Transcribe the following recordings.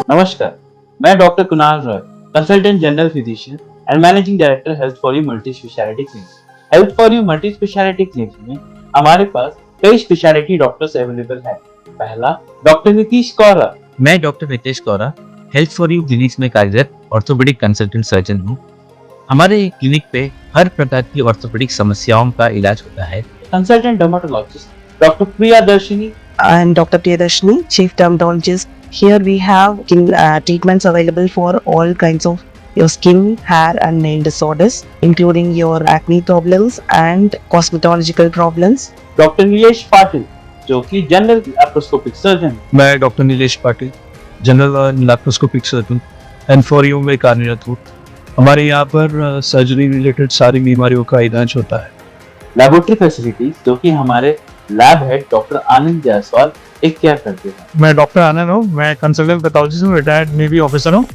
नमस्कार, मैं doctor Kunal Roy, consultant general physician and managing director health for you multi specialty clinic. Health for you multi specialty clinic में हमारे पास कई speciality doctors available हैं। पहला, doctor Nitish कौरा। मैं doctor Nitesh Kaura health for you clinics में कार्यरत ऑर्थोपेडिक कंसल्टेंट सर्जन हूँ। हमारे क्लिनिक पे हर प्रकार की ऑर्थोपेडिक समस्याओं का इलाज होता है। कंसल्टेंट डर्मेटोलॉजिस्ट डॉक्टर प्रिया दर्शनी। I'm Dr. Priyadarshini, Chief Dermatologist. Here we have treatments available for all kinds of your skin, hair and nail disorders, including your acne problems and cosmetological problems. Doctor Nilesh Patil जो कि general laparoscopic surgeon. मैं doctor Nilesh Patil general laparoscopic surgeon and for you में कार्यरत हूँ। हमारे यहाँ पर surgery related सारी बीमारियों का इलाज होता है। लेबोरेटरी फैसिलिटीज जो कि हमारे लैब हेड डॉक्टर आनंद जायसवाल एक केयर करते हैं। मैं डॉक्टर आनंद हूँ, मैं कंसल्टेंट पैथोलॉजिस्ट हूँ, रिटायर्ड नेवी ऑफिसर हूँ।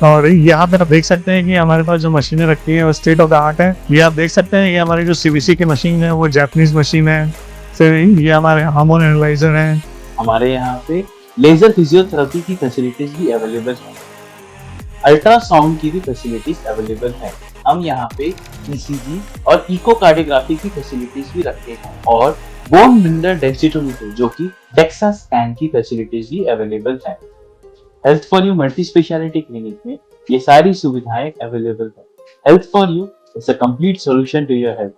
और यहाँ पे आप देख सकते हैं कि हमारे पास जो मशीनें रखी हैं वो स्टेट ऑफ द आर्ट है। ये आप देख सकते हैं कि हमारी जो सीवीसी की मशीन है वो जापानीज मशीन है। फिर ये हमारे हार्मोन एनालाइजर हैं। हमारे यहाँ पे लेजर फिजियोथेरेपी की फैसिलिटीज भी अवेलेबल हैं। अल्ट्रासाउंड की भी फैसिलिटीज अवेलेबल हैं। हम यहाँ पे ईसीजी और इकोकार्डियोग्राफी की फैसिलिटीज भी रखते हैं और बोन मिनरल डेंसिटोमीटर जो कि डेक्सा स्कैन की फैसिलिटीज भी अवेलेबल है। Health for you multi specialty clinic में ये सारी सुविधाएं अवेलेबल है। Health for you is a complete solution to your health.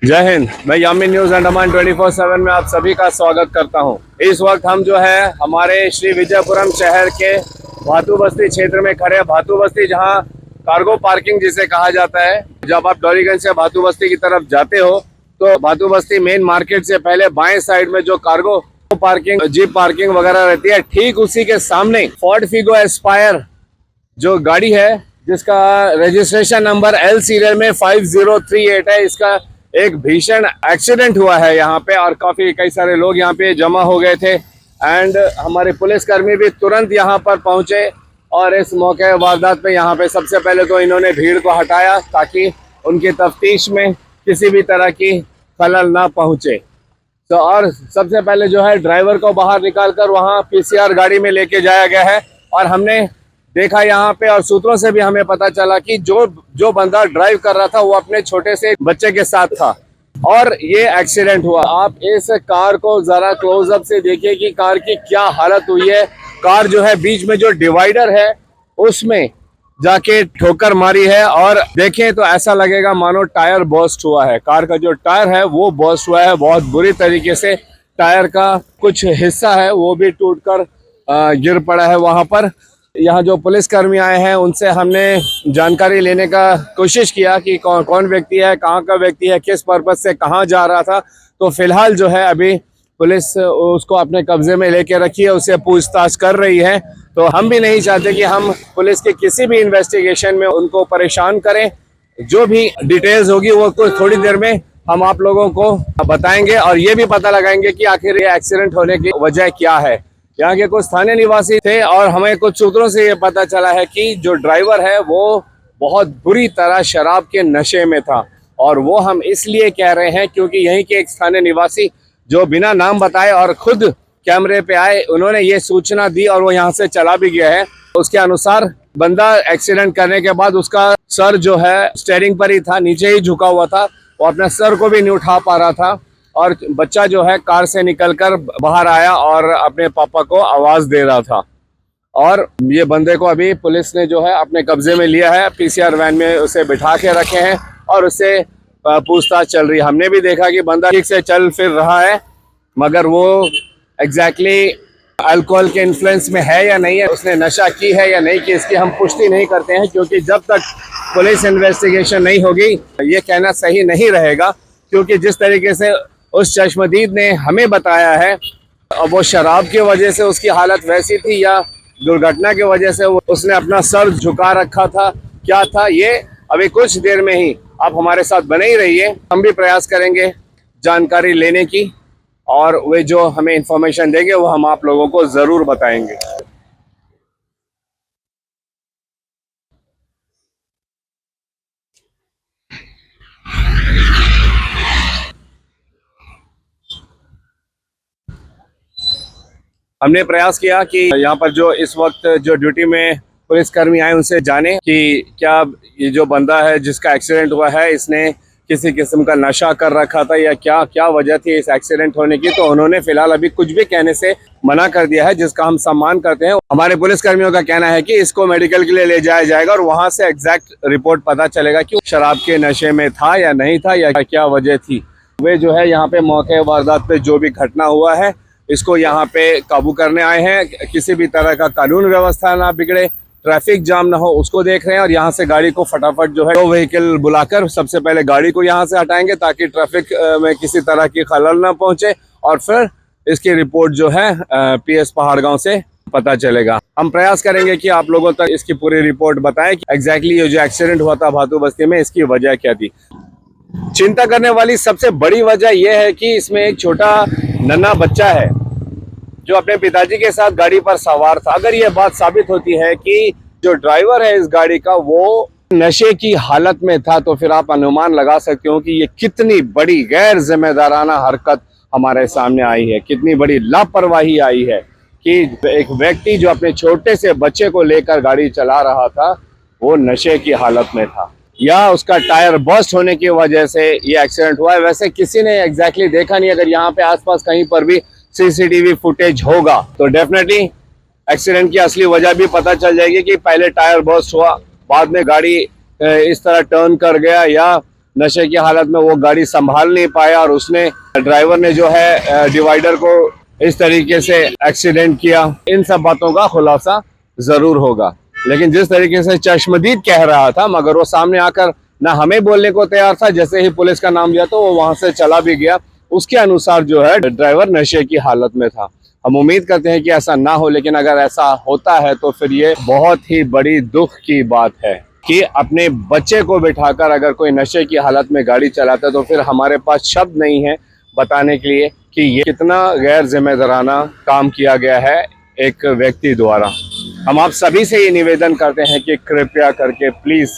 जय हिंद। मैं यामिन न्यूज अंडमान 24/7 में आप सभी का स्वागत करता हूं। इस वक्त हम जो है हमारे श्री विजयपुरम शहर के भातू बस्ती क्षेत्र में खड़े हैं। भातू बस्ती जहां कार्गो पार्किंग जिसे कहा जाता है। जब आप डोलीगंज से भातू बस्ती की तरफ जाते हो तो भातू बस्ती मेन मार्केट से पहले बाएं साइड में जो कार्गो पार्किंग, जीप पार्किंग वगैरह रहती है, ठीक उसी के सामने फोर्ड फिगो एस्पायर जो गाड़ी है जिसका रजिस्ट्रेशन नंबर L सीरियल में 5038 है, इसका एक भीषण एक्सीडेंट हुआ है यहाँ पे और कई सारे लोग यहाँ पे जमा हो गए थे। एंड हमारे पुलिसकर्मी भी तुरंत यहाँ पर पहुंचे और इस मौके वारदात पे यहाँ पे सबसे पहले तो इन्होंने भीड़ को हटाया ताकि उनकी तफ्तीश में किसी भी तरह की खलल ना पहुंचे। तो और सबसे पहले जो है ड्राइवर को बाहर निकालकर वहाँ PCR गाड़ी में लेके जाया गया है। और हमने देखा यहाँ पे और सूत्रों से भी हमें पता चला कि जो बंदा ड्राइव कर रहा था वो अपने छोटे से बच्चे के साथ था और ये एक्सीडेंट हुआ। आप इस कार को जरा क्लोजअप से देखिए कि कार की क्या हालत हुई है। कार जो है बीच में जो डिवाइडर है उसमें जाके ठोकर मारी है और देखें तो ऐसा लगेगा मानो टायर बर्स्ट हुआ है। कार का जो टायर है वो बर्स्ट हुआ है बहुत बुरी तरीके से। टायर का कुछ हिस्सा है वो भी टूटकर गिर पड़ा है वहां पर। यहाँ जो पुलिसकर्मी आए हैं उनसे हमने जानकारी लेने का कोशिश किया कि कौन व्यक्ति है, कहाँ का व्यक्ति है, किस पर्पज से कहाँ जा रहा था। तो फिलहाल जो है अभी पुलिस उसको अपने कब्जे में लेके रखी है, उससे पूछताछ कर रही है। तो हम भी नहीं चाहते कि हम पुलिस के किसी भी इन्वेस्टिगेशन में उनको परेशान करें। जो भी डिटेल्स होगी वो कुछ थोड़ी देर में हम आप लोगों को बताएंगे और ये भी पता लगाएंगे कि आखिर ये एक्सीडेंट होने की वजह क्या है। यहाँ के कुछ स्थानीय निवासी थे और हमें कुछ सूत्रों से ये पता चला है कि जो ड्राइवर है वो बहुत बुरी तरह शराब के नशे में था। और वो हम इसलिए कह रहे हैं क्योंकि यहीं के एक स्थानीय निवासी जो बिना नाम बताए और खुद कैमरे पे आए, उन्होंने ये सूचना दी और वो यहाँ से चला भी गया है। उसके अनुसार बंदा एक्सीडेंट करने के बाद उसका सर जो है स्टीयरिंग पर ही था, नीचे ही झुका हुआ था, वो अपने सर को भी नहीं उठा पा रहा था। और बच्चा जो है कार से निकलकर बाहर आया और अपने पापा को आवाज दे रहा था। और ये बंदे को अभी पुलिस ने जो है अपने कब्जे में लिया है, PCR वैन में उसे बिठा के रखे हैं और उससे पूछताछ चल रही है। हमने भी देखा कि बंदा ठीक से चल फिर रहा है मगर वो एग्जैक्टली अल्कोहल के इन्फ्लुएंस में है या नहीं है, उसने नशा की है या नहीं की, इसकी हम पुष्टि नहीं करते हैं क्योंकि जब तक पुलिस इन्वेस्टिगेशन नहीं होगी ये कहना सही नहीं रहेगा। क्योंकि जिस तरीके से उस चश्मदीद ने हमें बताया है वो शराब की वजह से उसकी हालत वैसी थी या दुर्घटना की वजह से उसने अपना सर झुका रखा था, क्या था ये अभी कुछ देर में ही आप हमारे साथ बने ही रहिए। हम भी प्रयास करेंगे जानकारी लेने की और वे जो हमें इंफॉर्मेशन देंगे वो हम आप लोगों को जरूर बताएंगे। हमने प्रयास किया कि यहाँ पर जो इस वक्त जो ड्यूटी में पुलिसकर्मी आए उनसे जाने कि क्या ये जो बंदा है जिसका एक्सीडेंट हुआ है इसने किसी किस्म का नशा कर रखा था या क्या क्या वजह थी इस एक्सीडेंट होने की। तो उन्होंने फिलहाल अभी कुछ भी कहने से मना कर दिया है, जिसका हम सम्मान करते हैं। हमारे पुलिसकर्मियों का कहना है कि इसको मेडिकल के लिए ले जाया जाएगा और वहां से एग्जैक्ट रिपोर्ट पता चलेगा कि शराब के नशे में था या नहीं था या क्या वजह थी। वे जो है यहाँ पे मौके वारदात पे जो भी घटना हुआ है इसको यहाँ पे काबू करने आए हैं, किसी भी तरह का कानून व्यवस्था ना बिगड़े, ट्रैफिक जाम ना हो उसको देख रहे हैं। और यहाँ से गाड़ी को फटाफट जो है दो व्हीकल बुलाकर सबसे पहले गाड़ी को यहाँ से हटाएंगे ताकि ट्रैफिक में किसी तरह की खलल ना पहुंचे और फिर इसकी रिपोर्ट जो है पीएस पहाड़गांव से पता चलेगा। हम प्रयास करेंगे कि आप लोगों तक इसकी पूरी रिपोर्ट बताएं कि एग्जैक्टली ये जो एक्सीडेंट हुआ था भातू बस्ती में इसकी वजह क्या थी। चिंता करने वाली सबसे बड़ी वजह यह है कि इसमें एक छोटा नन्हा बच्चा है जो अपने पिताजी के साथ गाड़ी पर सवार था। अगर यह बात साबित होती है कि जो ड्राइवर है इस गाड़ी का वो नशे की हालत में था तो फिर आप अनुमान लगा सकते हो कि ये कितनी बड़ी गैर जिम्मेदाराना हरकत हमारे सामने आई है, कितनी बड़ी लापरवाही आई है कि एक व्यक्ति जो अपने छोटे से बच्चे को लेकर गाड़ी चला रहा था वो नशे की हालत में था या उसका टायर बर्स्ट होने की वजह से ये एक्सीडेंट हुआ है। वैसे किसी ने एग्जैक्टली देखा नहीं। अगर यहाँ पे आसपास कहीं पर भी सीसीटीवी फुटेज होगा तो डेफिनेटली एक्सीडेंट की असली वजह भी पता चल जाएगी कि पहले टायर बर्स्ट हुआ, बाद में गाड़ी इस तरह टर्न कर गया या नशे की हालत में वो गाड़ी संभाल नहीं पाया और उसने ड्राइवर ने जो है डिवाइडर को इस तरीके से एक्सीडेंट किया। इन सब बातों का खुलासा जरूर होगा। लेकिन जिस तरीके से चश्मदीद कह रहा था मगर वो सामने आकर ना हमें बोलने को तैयार था, जैसे ही पुलिस का नाम लिया तो वो वहां से चला भी गया। उसके अनुसार जो है ड्राइवर नशे की हालत में था। हम उम्मीद करते हैं कि ऐसा ना हो, लेकिन अगर ऐसा होता है तो फिर ये बहुत ही बड़ी दुख की बात है कि अपने बच्चे को बिठाकर अगर कोई नशे की हालत में गाड़ी चलाता है तो फिर हमारे पास शब्द नहीं है बताने के लिए कि ये कितना गैर जिम्मेदाराना काम किया गया है एक व्यक्ति द्वारा। हम आप सभी से ये निवेदन करते हैं कि कृपया करके प्लीज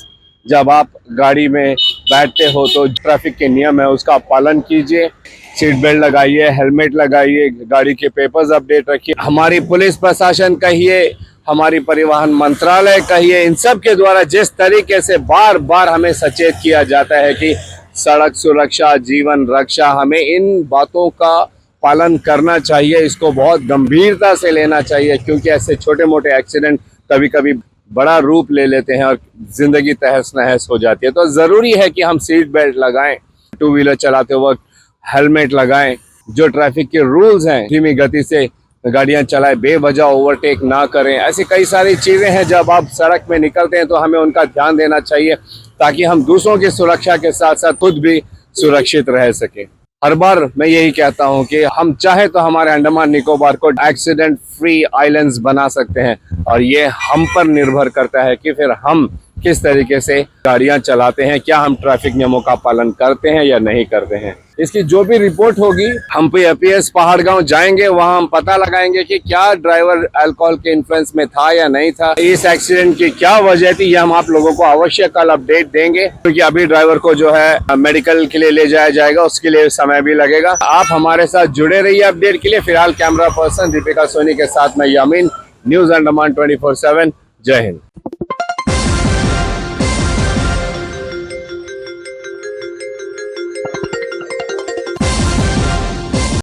जब आप गाड़ी में बैठते हो तो ट्रैफिक के नियम है उसका पालन कीजिए, सीट बेल्ट लगाइए, हेलमेट लगाइए, गाड़ी के पेपर्स अपडेट रखिए। हमारी पुलिस प्रशासन कहिए, हमारी परिवहन मंत्रालय कहिए, इन सब के द्वारा जिस तरीके से बार बार हमें सचेत किया जाता है कि सड़क सुरक्षा जीवन रक्षा, हमें इन बातों का पालन करना चाहिए। इसको बहुत गंभीरता से लेना चाहिए क्योंकि ऐसे छोटे मोटे एक्सीडेंट कभी कभी बड़ा रूप ले लेते हैं और जिंदगी तहस नहस हो जाती है। तो जरूरी है कि हम सीट बेल्ट लगाएं, टू व्हीलर चलाते वक्त हेलमेट लगाएं, जो ट्रैफिक के रूल्स हैं धीमी गति से गाड़ियां चलाएं, बेवजह ओवरटेक ना करें। ऐसी कई सारी चीजें हैं जब आप सड़क में निकलते हैं तो हमें उनका ध्यान देना चाहिए ताकि हम दूसरों की सुरक्षा के साथ साथ खुद भी सुरक्षित रह सके। हर बार मैं यही कहता हूं कि हम चाहे तो हमारे अंडमान निकोबार को एक्सीडेंट फ्री आइलैंड्स बना सकते हैं और ये हम पर निर्भर करता है कि फिर हम किस तरीके से गाड़ियां चलाते हैं, क्या हम ट्रैफिक नियमों का पालन करते हैं या नहीं करते हैं। इसकी जो भी रिपोर्ट होगी हम पीएस पहाड़गांव जाएंगे, वहां हम पता लगाएंगे कि क्या ड्राइवर अल्कोहल के इन्फ्लुएंस में था या नहीं था, इस एक्सीडेंट की क्या वजह थी, ये हम आप लोगों को अवश्य कल अपडेट देंगे क्योंकि अभी ड्राइवर को जो है मेडिकल के लिए ले जाया जाएगा, उसके लिए समय भी लगेगा। आप हमारे साथ जुड़े रहिए अपडेट के लिए। फिलहाल कैमरा पर्सन दीपिका सोनी के साथ मैं यामीन, न्यूज अंडमान 24/7। जय हिंद।